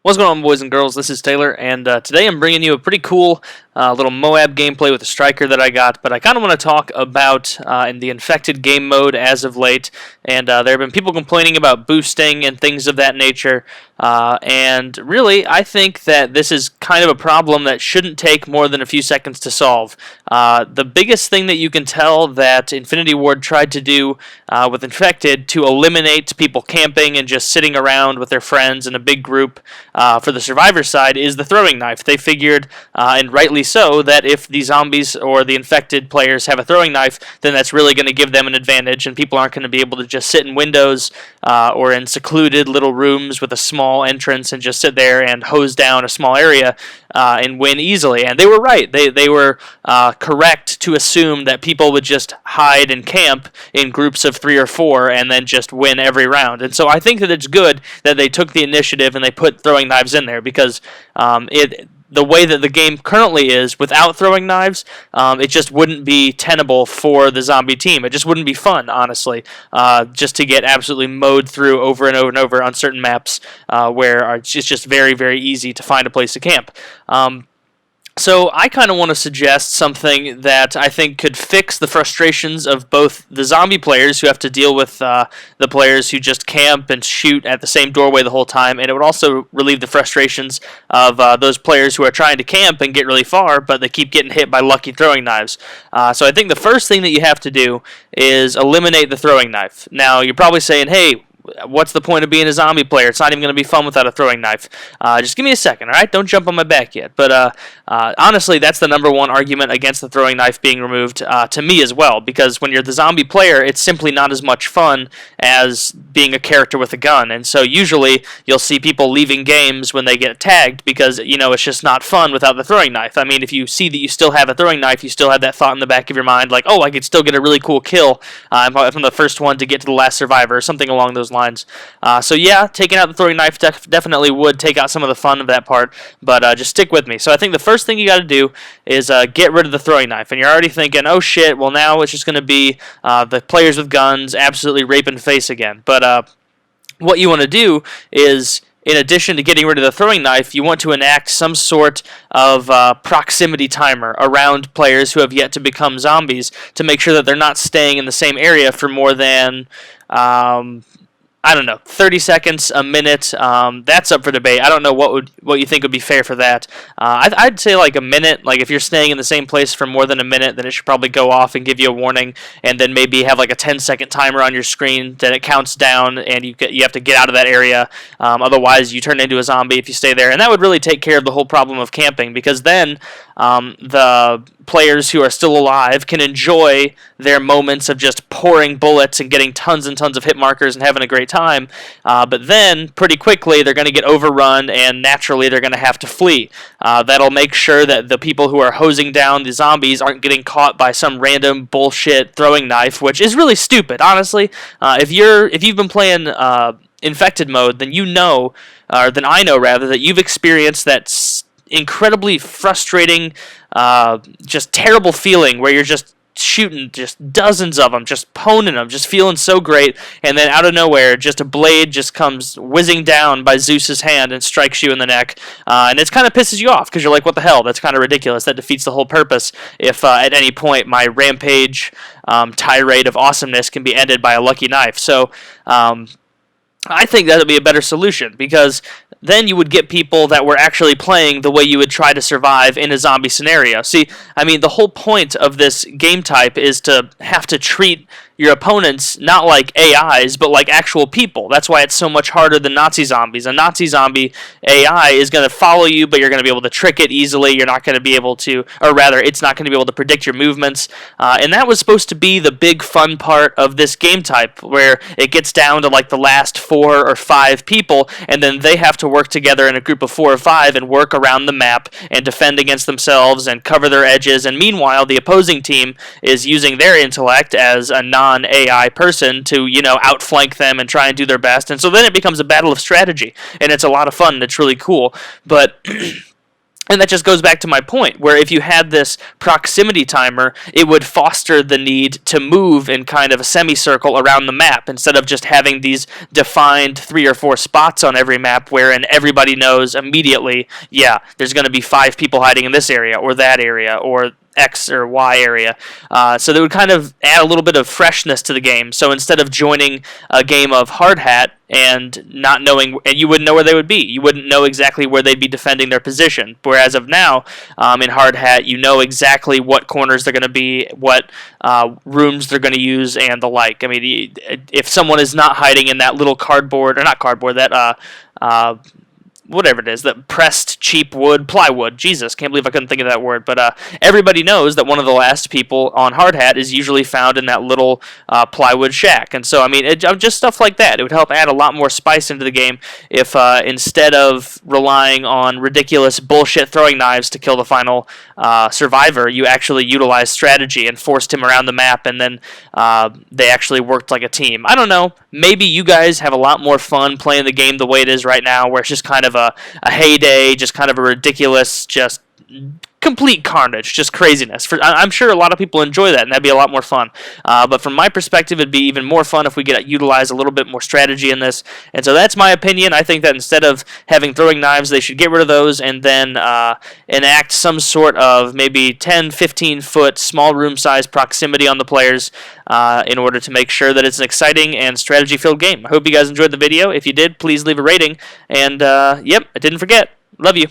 What's going on, boys and girls? This is Taylor, and today I'm bringing you a pretty cool little MOAB gameplay with a striker that I got, but I kind of want to talk about in the infected game mode as of late, and there have been people complaining about boosting and things of that nature, and really, I think that this is kind of a problem that shouldn't take more than a few seconds to solve. The biggest thing that you can tell that Infinity Ward tried to do with Infected to eliminate people camping and just sitting around with their friends in a big group for the survivor side is the throwing knife. They figured, and rightly so, that if the zombies or the infected players have a throwing knife, then that's really going to give them an advantage, and people aren't going to be able to just sit in windows or in secluded little rooms with a small entrance and just sit there and hose down a small area and win easily. And they were right. They were correct to assume that people would just hide and camp in groups of 3 or 4 and then just win every round. And so I think that it's good that they took the initiative and they put throwing knives in there because the way that the game currently is, without throwing knives, it just wouldn't be tenable for the zombie team. It just wouldn't be fun, honestly, just to get absolutely mowed through over and over and over on certain maps where it's just very, very easy to find a place to camp. So I kind of want to suggest something that I think could fix the frustrations of both the zombie players who have to deal with the players who just camp and shoot at the same doorway the whole time, and it would also relieve the frustrations of those players who are trying to camp and get really far, but they keep getting hit by lucky throwing knives. So I think the first thing that you have to do is eliminate the throwing knife. Now, you're probably saying, hey, what's the point of being a zombie player? It's not even going to be fun without a throwing knife. Just give me a second, all right? Don't jump on my back yet. But honestly, that's the number one argument against the throwing knife being removed to me as well, because when you're the zombie player, it's simply not as much fun as being a character with a gun. And so usually you'll see people leaving games when they get tagged because, it's just not fun without the throwing knife. I mean, if you see that you still have a throwing knife, you still have that thought in the back of your mind, like, oh, I could still get a really cool kill if I'm the first one to get to the last survivor, or something along those lines. So yeah, taking out the throwing knife definitely would take out some of the fun of that part, but just stick with me. So I think the first thing you got to do is get rid of the throwing knife, and you're already thinking, oh shit, well now it's just going to be the players with guns absolutely raping face again. But what you want to do is, in addition to getting rid of the throwing knife, you want to enact some sort of proximity timer around players who have yet to become zombies to make sure that they're not staying in the same area for more than 30 seconds, a minute. That's up for debate. I don't know what you think would be fair for that. I'd say like a minute. Like if you're staying in the same place for more than a minute, then it should probably go off and give you a warning, and then maybe have like a 10-second timer on your screen. Then it counts down, and you have to get out of that area. Otherwise, you turn into a zombie if you stay there, and that would really take care of the whole problem of camping, because then the players who are still alive can enjoy their moments of just pouring bullets and getting tons and tons of hit markers and having a great time. But then, pretty quickly, they're going to get overrun, and naturally, they're going to have to flee. That'll make sure that the people who are hosing down the zombies aren't getting caught by some random bullshit throwing knife, which is really stupid, honestly. If you've been playing infected mode, then then I know rather, that you've experienced that incredibly frustrating, just terrible feeling where you're just shooting just dozens of them, just poning them, just feeling so great, and then out of nowhere, just a blade just comes whizzing down by Zeus's hand and strikes you in the neck, and it kind of pisses you off because you're like, what the hell? That's kind of ridiculous. That defeats the whole purpose if at any point my rampage tirade of awesomeness can be ended by a lucky knife. So I think that would be a better solution, because then you would get people that were actually playing the way you would try to survive in a zombie scenario. See, I mean, the whole point of this game type is to have to treat your opponents not like AIs, but like actual people. That's why it's so much harder than Nazi zombies. A Nazi zombie AI is going to follow you, but you're going to be able to trick it easily. You're not going to be able to, or rather, it's not going to be able to predict your movements. And that was supposed to be the big fun part of this game type, where it gets down to like the last 4 or 5 people, and then they have to work together in a group of 4 or 5 and work around the map and defend against themselves and cover their edges. And meanwhile, the opposing team is using their intellect as a non-AI person to, outflank them and try and do their best. And so then it becomes a battle of strategy, and it's a lot of fun, and it's really cool. But And that just goes back to my point, where if you had this proximity timer, it would foster the need to move in kind of a semicircle around the map instead of just having these defined 3 or 4 spots on every map wherein everybody knows immediately, yeah, there's going to be 5 people hiding in this area or that area or X or Y area. So that would kind of add a little bit of freshness to the game. So instead of joining a game of hard hat and not knowing, and you wouldn't know where they would be, you wouldn't know exactly where they'd be defending their position. Whereas of now, in hard hat, you know exactly what corners they're going to be, what rooms they're going to use, and the like. I mean, if someone is not hiding in that little cardboard, or not cardboard, that whatever it is, that pressed cheap wood, plywood. Jesus, can't believe I couldn't think of that word. But everybody knows that one of the last people on hard hat is usually found in that little plywood shack. And so, I mean, just stuff like that. It would help add a lot more spice into the game if instead of relying on ridiculous bullshit throwing knives to kill the final survivor, you actually utilized strategy and forced him around the map, and then they actually worked like a team. I don't know. Maybe you guys have a lot more fun playing the game the way it is right now, where it's just kind of a heyday, just kind of a ridiculous, just complete carnage, just craziness. I'm sure a lot of people enjoy that, and that'd be a lot more fun. But from my perspective, it'd be even more fun if we could utilize a little bit more strategy in this. And so that's my opinion. I think that instead of having throwing knives, they should get rid of those and then enact some sort of maybe 10, 15-foot small room size proximity on the players in order to make sure that it's an exciting and strategy-filled game. I hope you guys enjoyed the video. If you did, please leave a rating. And, yep, I didn't forget. Love you.